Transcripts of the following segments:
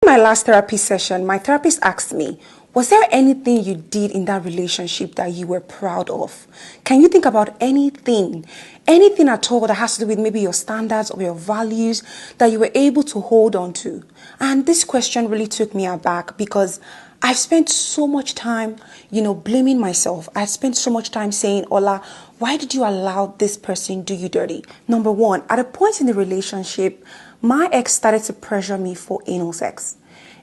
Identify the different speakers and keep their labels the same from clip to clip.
Speaker 1: my last therapy session, my therapist asked me, was there anything you did in that relationship that you were proud of? Can you think about anything at all that has to do with maybe your standards or your values that you were able to hold on to? And this question really took me aback because I've spent so much time, blaming myself. I've spent so much time saying, Ola, why did you allow this person do you dirty? Number one, at a point in the relationship, my ex started to pressure me for anal sex.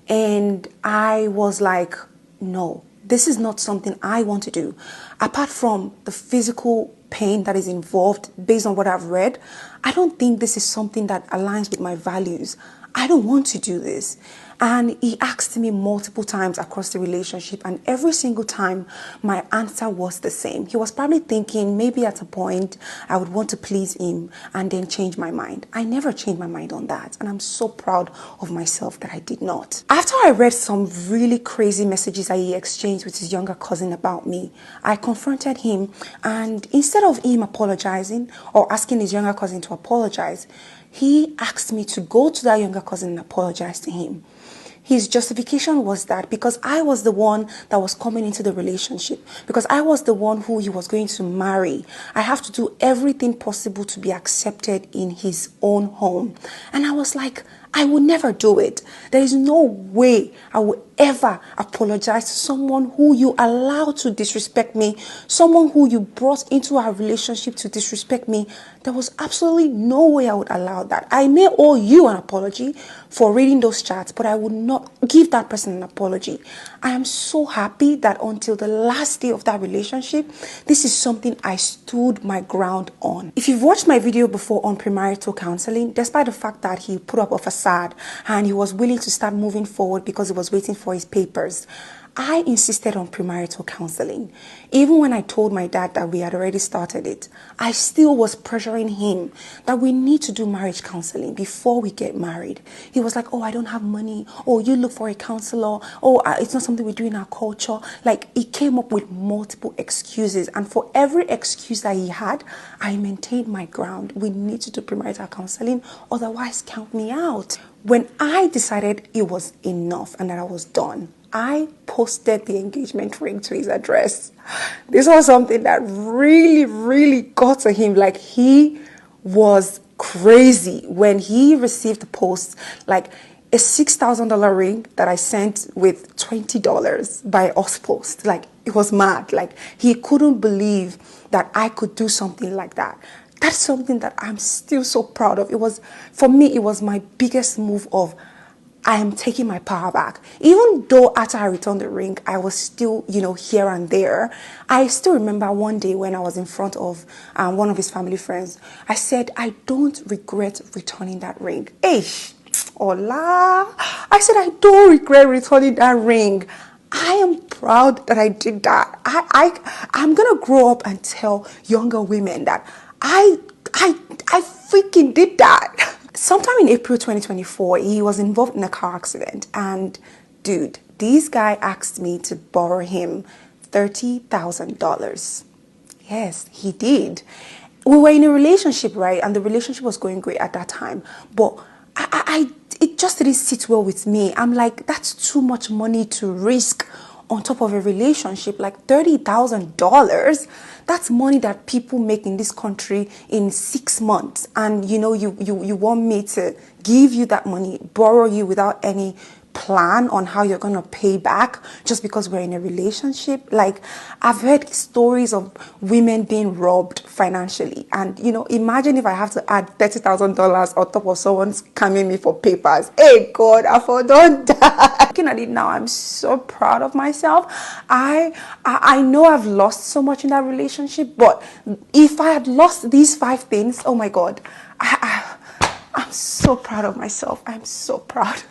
Speaker 1: And I was like, no, this is not something I want to do. Apart from the physical pain that is involved based on what I've read, I don't think this is something that aligns with my values. I don't want to do this. And he asked me multiple times across the relationship, and every single time my answer was the same. He was probably thinking maybe at a point I would want to please him and then change my mind. I never changed my mind on that, and I'm so proud of myself that I did not. After I read some really crazy messages that he exchanged with his younger cousin about me, I confronted him, and instead of him apologizing or asking his younger cousin to apologize, he asked me to go to that younger cousin and apologize to him. His justification was that because I was the one that was coming into the relationship, because I was the one who he was going to marry, I have to do everything possible to be accepted in his own home. And I was like, I would never do it. There is no way I would ever apologize to someone who you allowed to disrespect me, someone who you brought into our relationship to disrespect me. There was absolutely no way I would allow that. I may owe you an apology for reading those chats, but I would not give that person an apology. I am so happy that until the last day of that relationship, this is something I stood my ground on. If you've watched my video before on premarital counseling, despite the fact that he put up a facade and he was willing to start moving forward because he was waiting for his papers, I insisted on premarital counseling. Even when I told my dad that we had already started it, I still was pressuring him that we need to do marriage counseling before we get married. He was like, oh, I don't have money. Oh, you look for a counselor. Oh, it's not something we do in our culture. Like, he came up with multiple excuses. And for every excuse that he had, I maintained my ground. We need to do premarital counseling. Otherwise, count me out. When I decided it was enough and that I was done, I posted the engagement ring to his address. This was something that really got to him. Like, he was crazy when he received the post, like a $6,000 ring that I sent with $20 by Ozpost. Like, it was mad. Like, he couldn't believe that I could do something like that. That's something that I'm still so proud of. For me, it was my biggest move of, I am taking my power back. Even though after I returned the ring, I was still, here and there. I still remember one day when I was in front of one of his family friends. I said, I don't regret returning that ring. Hola. I said, I don't regret returning that ring. I am proud that I did that. I'm going to grow up and tell younger women that I freaking did that. Sometime in April 2024, he was involved in a car accident. And dude, this guy asked me to borrow him $30,000. Yes, he did. We were in a relationship, right? And the relationship was going great at that time. But it just didn't sit well with me. I'm like, that's too much money to risk on top of a relationship. Like $30,000, that's money that people make in this country in 6 months. And you want me to give you that money, borrow you without any plan on how you're going to pay back just because we're in a relationship. Like, I've heard stories of women being robbed financially, and imagine if I have to add $30,000 on top of someone scamming me for papers. Hey God, I've done that. Looking at it now, I'm so proud of myself. I know I've lost so much in that relationship, but if I had lost these 5 things, oh my God, I'm so proud of myself. I'm so proud.